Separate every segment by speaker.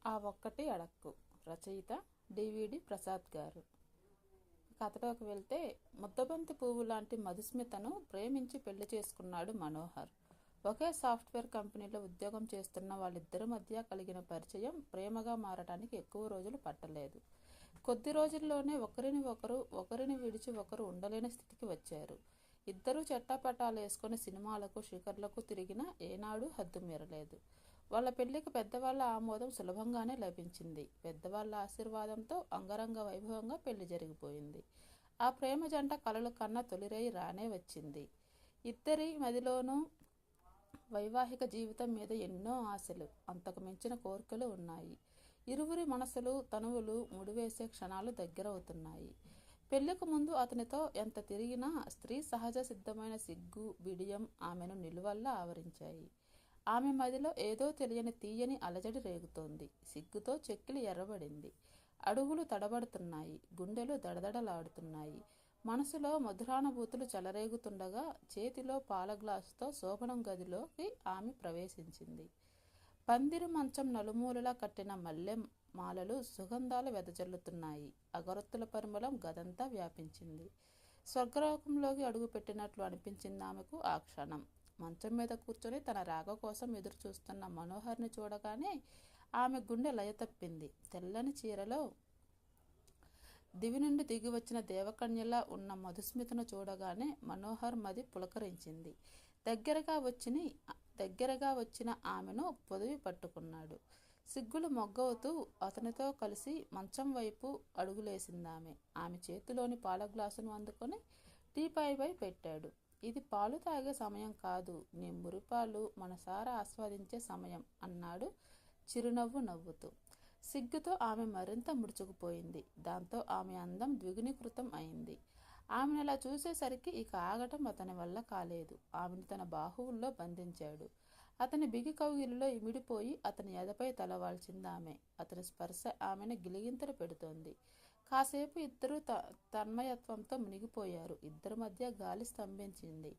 Speaker 1: ఆ ఒక్కటి అడక్కు. రచయిత డివిడి ప్రసాద్ గారు. కథలోకి వెళ్తే, ముద్దబంతి పువ్వు లాంటి మధుస్మితను ప్రేమించి పెళ్లి చేసుకున్నాడు మనోహర్. ఒకే సాఫ్ట్వేర్ కంపెనీలో ఉద్యోగం చేస్తున్న వాళ్ళిద్దరి మధ్య కలిగిన పరిచయం ప్రేమగా మారటానికి ఎక్కువ రోజులు పట్టలేదు. కొద్ది రోజుల్లోనే ఒకరిని విడిచి ఒకరు ఉండలేని స్థితికి వచ్చారు. ఇద్దరూ చెట్టాపట్టాలేసుకుని సినిమాలకు, షికార్లకు తిరిగినా ఏనాడూ హద్దు మీరలేదు. వాళ్ళ పెళ్లికి పెద్దవాళ్ల ఆమోదం సులభంగానే లభించింది. పెద్దవాళ్ల ఆశీర్వాదంతో అంగరంగ వైభవంగా పెళ్లి జరిగిపోయింది. ఆ ప్రేమ జంట కలలు కన్నా తొలిరేయి రానే వచ్చింది. ఇద్దరి మదిలోనూ వైవాహిక జీవితం మీద ఎన్నో ఆశలు, అంతకు మించిన కోరికలు ఉన్నాయి. ఇరువురి మనసులు, తనువులు ముడివేసే క్షణాలు దగ్గరవుతున్నాయి. పెళ్లికి ముందు అతనితో ఎంత తిరిగినా స్త్రీ సహజ సిద్ధమైన సిగ్గు, బిడియం ఆమెను నిలువల్లా ఆవరించాయి. ఆమె మదిలో ఏదో తెలియని తీయని అలజడి రేగుతోంది. సిగ్గుతో చెక్కిలి ఎర్రబడింది. అడుగులు తడబడుతున్నాయి. గుండెలు దడదడలాడుతున్నాయి. మనసులో మధురానుభూతులు చెలరేగుతుండగా చేతిలో పాల గ్లాసుతో శోభనం గదిలోకి ఆమె ప్రవేశించింది. పందిరి మంచం నలుమూలలా కట్టిన మల్లె మాలలు సుగంధాలు వెదజల్లుతున్నాయి. అగరొత్తుల పరిమళం గదంతా వ్యాపించింది. స్వర్గలోకంలోకి అడుగుపెట్టినట్లు అనిపించింది ఆమెకు ఆ క్షణం. మంచం మీద కూర్చొని తన రాక కోసం ఎదురు చూస్తున్న మనోహర్ని చూడగానే ఆమె గుండె లయ తప్పింది. తెల్లని చీరలో దివి నుండి దిగి వచ్చిన దేవకన్యలా ఉన్న మధుస్మితను చూడగానే మనోహర్ మది పులకరించింది. దగ్గరగా వచ్చిన ఆమెను పొదివి పట్టుకున్నాడు. సిగ్గులు మొగ్గవుతూ అతనితో కలిసి మంచం వైపు అడుగులేసిందామె. ఆమె చేతిలోని పాల గ్లాసును అందుకొని టీపాయిపై పెట్టాడు. ఇది పాలు తాగే సమయం కాదు, నీ మురిపాలు మనసారా ఆస్వాదించే సమయం అన్నాడు చిరునవ్వు నవ్వుతూ. సిగ్గుతో ఆమె మరింత ముడుచుకుపోయింది. దాంతో ఆమె అందం ద్విగుణీకృతం అయింది. ఆమెను అలా చూసేసరికి ఇక ఆగటం అతని వల్ల కాలేదు. ఆమెను తన బాహువుల్లో బంధించాడు. అతని బిగి కౌగిలిలో ఇమిడిపోయి అతని ఎదపై తలవాల్చిందామె. అతని స్పర్శ ఆమెను గిలిగింతలు పెడుతోంది. కాసేపు ఇద్దరూ తన్మయత్వంతో మునిగిపోయారు. ఇద్దరి మధ్య గాలి స్తంభించింది.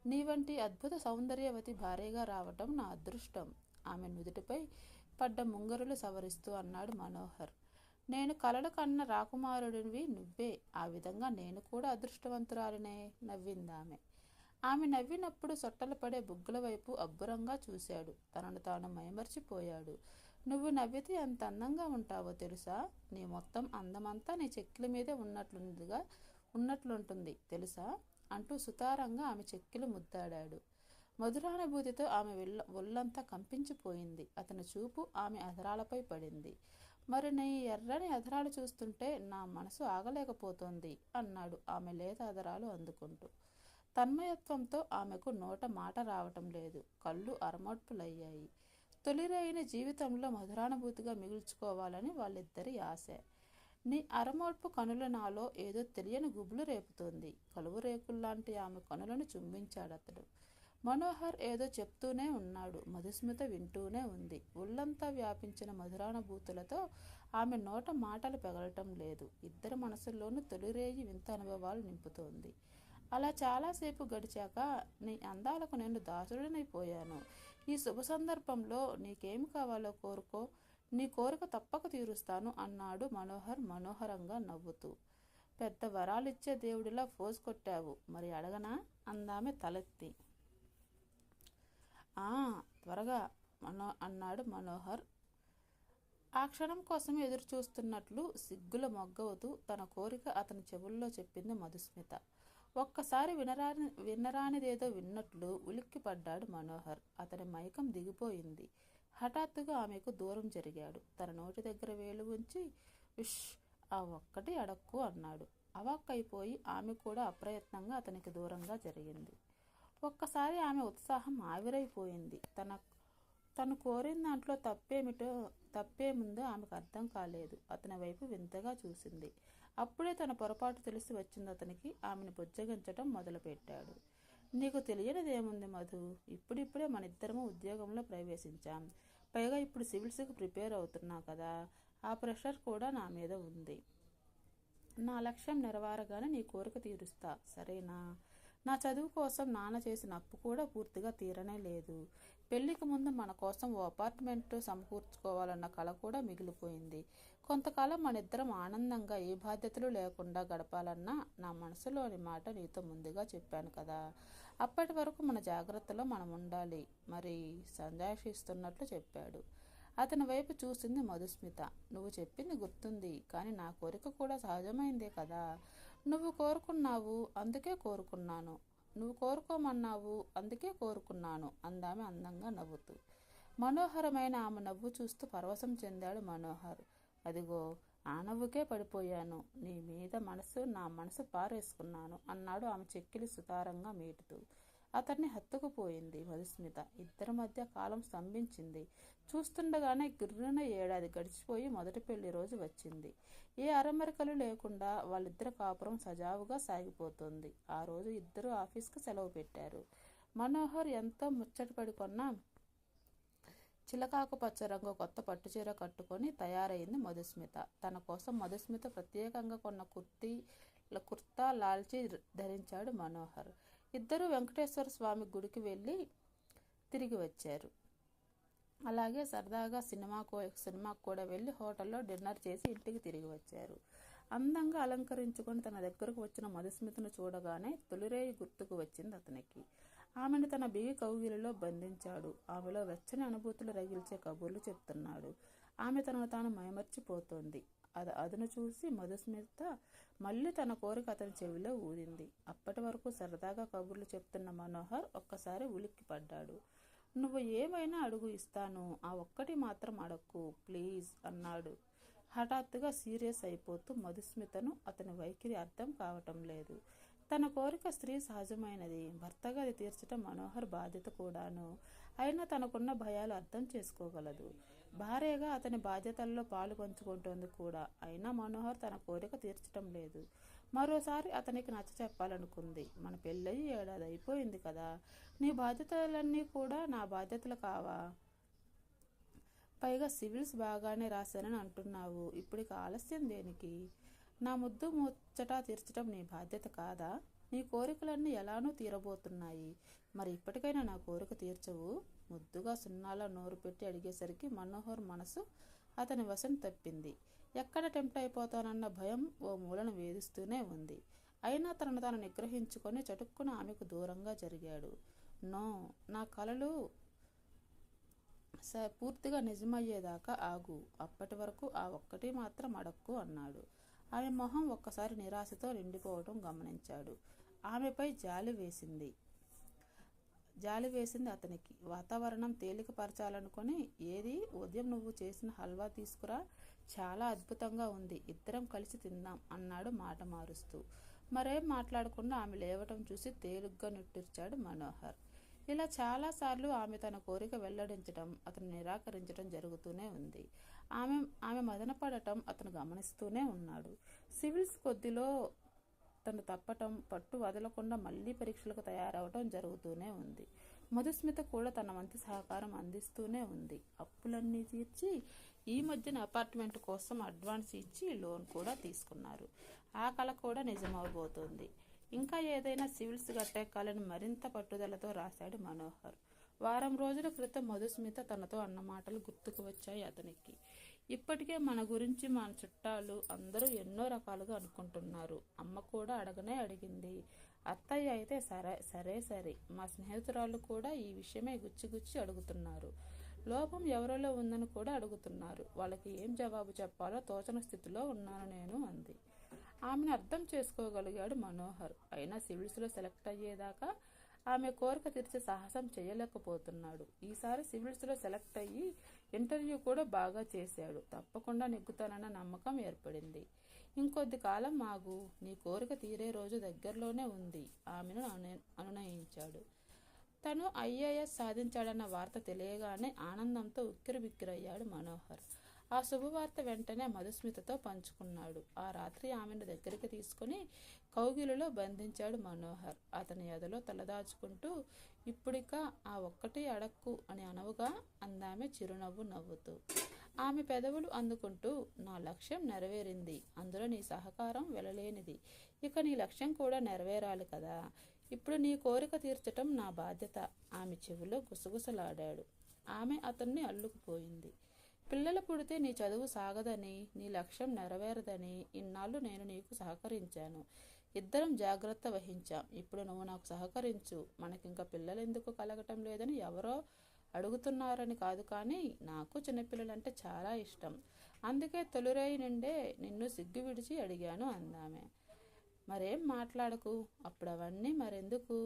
Speaker 1: నీ వంటి అద్భుత సౌందర్యవతి భార్యగా రావటం నా అదృష్టం, ఆమె నుదుటిపై పడ్డ ముంగరులు సవరిస్తూ అన్నాడు మనోహర్. నేను కలలు కన్న రాకుమారుడివి నువ్వే. ఆ విధంగా నేను కూడా అదృష్టవంతురాలినే, నవ్విందామె. ఆమె నవ్వినప్పుడు సొట్టలు పడే బుగ్గల వైపు అబ్బురంగా చూశాడు. తనను తాను మైమర్చిపోయాడు. నువ్వు నవ్వితే ఎంత అందంగా ఉంటావో తెలుసా? నీ మొత్తం అందమంతా నీ చెక్కిలి మీదే ఉన్నట్లుంటుంది తెలుసా అంటూ సుతారంగా ఆమె చెక్కిలి ముద్దాడాడు. మధురానుభూతితో ఆమె ఒళ్ళంతా కంపించిపోయింది. అతని చూపు ఆమె అధరాలపై పడింది. మరి నీ ఎర్రని అధరాలు చూస్తుంటే నా మనసు ఆగలేకపోతోంది అన్నాడు ఆమె లేత అధరాలు అందుకుంటూ. తన్మయత్వంతో ఆమెకు నోట మాట రావటం లేదు. కళ్ళు అరమోడ్పులయ్యాయి. తొలిరైన జీవితంలో మధురానుభూతిగా మిగుల్చుకోవాలని వాళ్ళిద్దరి ఆశ. నీ అరమోడ్పు కనుల నాలో ఏదో తెలియని గుబులు రేపుతోంది. కలువు రేకుల్లాంటి ఆమె కనులను చుంబించాడతడు. మనోహర్ ఏదో చెప్తూనే ఉన్నాడు. మధుస్మిత వింటూనే ఉంది. ఒళ్ళంతా వ్యాపించిన మధురానుభూతులతో ఆమె నోట మాటలు పెగలటం లేదు. ఇద్దరి మనసుల్లోనూ తొలిరేయి వింత అనుభవాలు నింపుతోంది. అలా చాలాసేపు గడిచాక, నీ అందాలకు నేను దాసుడినైపోయాను. ఈ శుభ సందర్భంలో నీకేమి కావాలో కోరుకో, నీ కోరిక తప్పక తీరుస్తాను అన్నాడు మనోహర్ మనోహరంగా నవ్వుతూ. పెద్ద వరాలిచ్చే దేవుడిలా ఫోజు కొట్టావు, మరి అడగనా అందామె తలెత్తి. త్వరగా అన్నాడు మనోహర్. ఆ క్షణం కోసం ఎదురు చూస్తున్నట్లు సిగ్గుల మొగ్గవుతూ తన కోరిక అతని చెవుల్లో చెప్పింది మధుస్మిత. ఒక్కసారి వినరానిదేదో విన్నట్లు ఉలిక్కిపడ్డాడు మనోహర్. అతని మైకం దిగిపోయింది. హఠాత్తుగా ఆమెకు దూరం జరిగాడు. తన నోటి దగ్గర వేలు ఉంచి ఉష్, ఆ ఒక్కటి అడక్కు అన్నాడు. అవాక్కైపోయి ఆమె కూడా అప్రయత్నంగా అతనికి దూరంగా జరిగింది. ఒక్కసారి ఆమె ఉత్సాహం ఆవిరైపోయింది. తను కోరిన దాంట్లో తప్పేముందో ఆమెకు అర్థం కాలేదు. అతని వైపు వింతగా చూసింది. అప్పుడే తన పొరపాటు తెలిసి వచ్చింది అతనికి. ఆమెను బుజ్జగించటం మొదలుపెట్టాడు. నీకు తెలియనిదేముంది మధు, ఇప్పుడిప్పుడే మనిద్దరము ఉద్యోగంలో ప్రవేశించాం. పైగా ఇప్పుడు సివిల్స్కి ప్రిపేర్ అవుతున్నా కదా, ఆ ప్రెషర్ కూడా నా మీద ఉంది. నా లక్ష్యం నెరవేరగానే నీ కోరిక తీరుస్తా, సరేనా? నా చదువు కోసం నాన్న చేసిన అప్పు కూడా పూర్తిగా తీరనే లేదు. పెళ్లికి ముందు మన కోసం ఓ అపార్ట్మెంట్ సమకూర్చుకోవాలన్న కల కూడా మిగిలిపోయింది. కొంతకాలం మనిద్దరం ఆనందంగా ఏ బాధ్యతలు లేకుండా గడపాలన్న నా మనసులోని మాట నీతో ముందుగా చెప్పాను కదా. అప్పటి వరకు మన జాగ్రత్తలో మనం ఉండాలి మరి సంజాషిస్తున్నట్లు చెప్పాడు. అతని వైపు చూసింది మధుస్మిత. నువ్వు చెప్పింది గుర్తుంది, కానీ నా కోరిక కూడా సహజమైందే కదా. నువ్వు కోరుకున్నావు, అందుకే కోరుకున్నాను. నువ్వు కోరుకోమన్నావు, అందుకే కోరుకున్నాను అందామె అందంగా నవ్వుతూ. మనోహరమైన ఆమె నవ్వు చూస్తూ పరవశం చెందాడు మనోహర్. అదిగో ఆ నవ్వుకే పడిపోయాను. నీ మీద నా మనసు పారేసుకున్నాను అన్నాడు ఆమె చెక్కిలి సుతారంగా మీటుతూ. అతన్ని హత్తుకుపోయింది మధుస్మిత. ఇద్దరి మధ్య కాలం స్తంభించింది. చూస్తుండగానే గిర్రున ఏడాది గడిచిపోయి మొదటి పెళ్లి రోజు వచ్చింది. ఏ అరమరికలు లేకుండా వాళ్ళిద్దరి కాపురం సజావుగా సాగిపోతుంది. ఆ రోజు ఇద్దరు ఆఫీస్కి సెలవు పెట్టారు. మనోహర్ ఎంతో ముచ్చటపడి కొన్న చిలకాకు పచ్చ రంగు కొత్త పట్టుచీర కట్టుకొని తయారైంది మధుస్మిత. తన కోసం మధుస్మిత ప్రత్యేకంగా కొన్న కుర్తా లాల్చీ ధరించాడు మనోహర్. ఇద్దరు వెంకటేశ్వర స్వామి గుడికి వెళ్ళి తిరిగి వచ్చారు. అలాగే సరదాగా సినిమాకు కూడా వెళ్ళి హోటల్లో డిన్నర్ చేసి ఇంటికి తిరిగి వచ్చారు. అందంగా అలంకరించుకొని తన దగ్గరకు వచ్చిన మధుస్మితను చూడగానే తొలిరేయి గుర్తుకు వచ్చింది అతనికి. ఆమెను తన బిగి కౌగిలిలో బంధించాడు. ఆమెలో వెచ్చని అనుభూతులు రగిల్చే కబుర్లు చెప్తున్నాడు. ఆమె తనను తాను మైమర్చిపోతోంది. అదను చూసి మధుస్మిత మళ్ళీ తన కోరిక అతని చెవిలో ఊదింది. అప్పటి వరకు సరదాగా కబుర్లు చెప్తున్న మనోహర్ ఒక్కసారి ఉలిక్కి పడ్డాడు. నువ్వు ఏమైనా అడుగు, ఇస్తాను, ఆ ఒక్కటి మాత్రం అడక్కు ప్లీజ్ అన్నాడు. హఠాత్తుగా సీరియస్ అయిపోతూ మధుస్మితను అతని వైఖరి అర్థం కావటం లేదు. తన కోరిక స్త్రీ సహజమైనది, భర్తగా అది తీర్చడం మనోహర్ బాధ్యత కూడాను. అయినా తనకున్న భయాలు అర్థం చేసుకోగలదు. భార్యగా అతని బాధ్యతల్లో పాలు పంచుకుంటోంది కూడా. అయినా మనోహర్ తన కోరిక తీర్చడం లేదు. మరోసారి అతనికి నచ్చ చెప్పాలనుకుంది. మన పెళ్ళయి ఏడాది అయిపోయింది కదా, నీ బాధ్యతలన్నీ కూడా నా బాధ్యతలు కావా? పైగా సివిల్స్ బాగానే రాశానని అంటున్నావు. ఇప్పటికి ఆలస్యం దేనికి? నా ముద్దు ముచ్చట తీర్చడం నీ బాధ్యత కాదా? నీ కోరికలన్నీ ఎలానూ తీరబోతున్నాయి. మరి ఇప్పటికైనా నా కోరిక తీర్చవు? ముద్దుగా సున్నాలో నోరు పెట్టి అడిగేసరికి మనోహర్ మనసు అతని వశం తప్పింది. ఎక్కడ టెంప్ట్ అయిపోతానన్న భయం ఓ మూలను వేధిస్తూనే ఉంది. అయినా తనను తాను నిగ్రహించుకొని చటుక్కున ఆమెకు దూరంగా జరిగాడు. నో, నా కలలు పూర్తిగా నిజమయ్యేదాకా ఆగు. అప్పటి వరకు ఆ ఒక్కటి మాత్రం అడక్కు అన్నాడు. ఆమె మొహం ఒక్కసారి నిరాశతో నిండిపోవటం గమనించాడు. ఆమెపై జాలి వేసింది అతనికి. వాతావరణం తేలికపరచాలనుకొని, ఏది ఉదయం నువ్వు చేసిన హల్వా తీసుకురా, చాలా అద్భుతంగా ఉంది, ఇద్దరం కలిసి తిందాం అన్నాడు మాట మారుస్తూ. మరేం మాట్లాడకుండా ఆమె లేవటం చూసి తేలిగ్గా నిట్టూర్చాడు మనోహర్. ఇలా చాలాసార్లు ఆమె తన కోరిక వెల్లడించడం, అతను నిరాకరించడం జరుగుతూనే ఉంది. ఆమె మదనపడటం అతను గమనిస్తూనే ఉన్నాడు. సివిల్స్ కొద్దిలో తను తప్పటం, పట్టు వదలకుండా మళ్లీ పరీక్షలకు తయారవటం జరుగుతూనే ఉంది. మధుస్మిత కూడా తన వంతు సహకారం అందిస్తూనే ఉంది. అప్పులన్నీ తీర్చి ఈ మధ్యన అపార్ట్మెంట్ కోసం అడ్వాన్స్ ఇచ్చి లోన్ కూడా తీసుకున్నారు. ఆ కల కూడా నిజమవబోతోంది. ఇంకా ఏదైనా సివిల్స్ గట్టెక్కాలని మరింత పట్టుదలతో రాశాడు మనోహర్. వారం రోజుల క్రితం మధుస్మిత తనతో అన్న మాటలు గుర్తుకు వచ్చాయి అతనికి. ఇప్పటికే మన గురించి మన చుట్టాలు అందరూ ఎన్నో రకాలుగా అనుకుంటున్నారు. అమ్మ కూడా అడిగింది. అత్తయ్య అయితే సరే మా స్నేహితురాళ్ళు కూడా ఈ విషయమే గుచ్చి అడుగుతున్నారు. లోపం ఎవరిలో ఉందని కూడా అడుగుతున్నారు. వాళ్ళకి ఏం జవాబు చెప్పాలో తోచని స్థితిలో ఉన్నాను నేను అంది. ఆమెను అర్థం చేసుకోగలిగాడు మనోహర్. అయినా సివిల్స్లో సెలెక్ట్ అయ్యేదాకా ఆమె కోరిక తీర్చే సాహసం చేయలేకపోతున్నాడు. ఈసారి సివిల్స్లో సెలెక్ట్ అయ్యి ఇంటర్వ్యూ కూడా బాగా చేశాడు. తప్పకుండా నెగ్గుతానన్న నమ్మకం ఏర్పడింది. ఇంకొద్ది కాలం ఆగు, నీ కోరిక తీరే రోజు దగ్గరలోనే ఉంది ఆమెను అనునయించాడు. తను ఐఏఎస్ సాధించాడన్న వార్త తెలియగానే ఆనందంతో ఉక్కిరిబిక్కిరయ్యాడు మనోహర్. ఆ శుభవార్త వెంటనే మధుస్మితతో పంచుకున్నాడు. ఆ రాత్రి ఆమెను దగ్గరికి తీసుకుని కౌగిలిలో బంధించాడు మనోహర్. అతని ఎదలో తలదాచుకుంటూ, ఇప్పుడిక ఆ ఒక్కటి అడక్కు అని అనవుగా అందామె చిరునవ్వు నవ్వుతూ. ఆమె పెదవులు అందుకుంటూ, నా లక్ష్యం నెరవేరింది, అందులో నీ సహకారం వెలలేనిది. ఇక నీ లక్ష్యం కూడా నెరవేరాలి కదా. ఇప్పుడు నీ కోరిక తీర్చటం నా బాధ్యత. ఆమె చెవిలో గుసగుసలాడాడు. ఆమె అతన్ని అల్లుకుపోయింది. పిల్లలు పుడితే నీ చదువు సాగదని, నీ లక్ష్యం నెరవేరదని ఇన్నాళ్ళు నేను నీకు సహకరించాను. ఇద్దరం జాగ్రత్త వహించాం. ఇప్పుడు నువ్వు నాకు సహకరించు. మనకింక పిల్లలెందుకు కలగటం లేదని ఎవరో అడుగుతున్నారని కాదు, కానీ నాకు చిన్నపిల్లలంటే చాలా ఇష్టం. అందుకే తొలిరేయి నుండే నిన్ను సిగ్గు విడిచి అడిగాను అందామె. మరేం మాట్లాడకు, అప్పుడు అవన్నీ మరెందుకు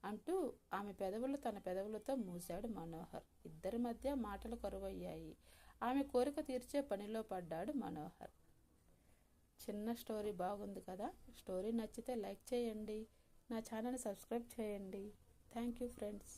Speaker 1: అంటూ ఆమె పెదవులు తన పెదవులతో మూశాడు మనోహర్. ఇద్దరి మధ్య మాటలు కరువయ్యాయి. ఆమె కోరిక తీర్చే పనిలో పడ్డాడు మనోహర్. చిన్న స్టోరీ బాగుంది కదా. స్టోరీ నచ్చితే లైక్ చేయండి, నా ఛానల్ని సబ్స్క్రైబ్ చేయండి. Thank you friends.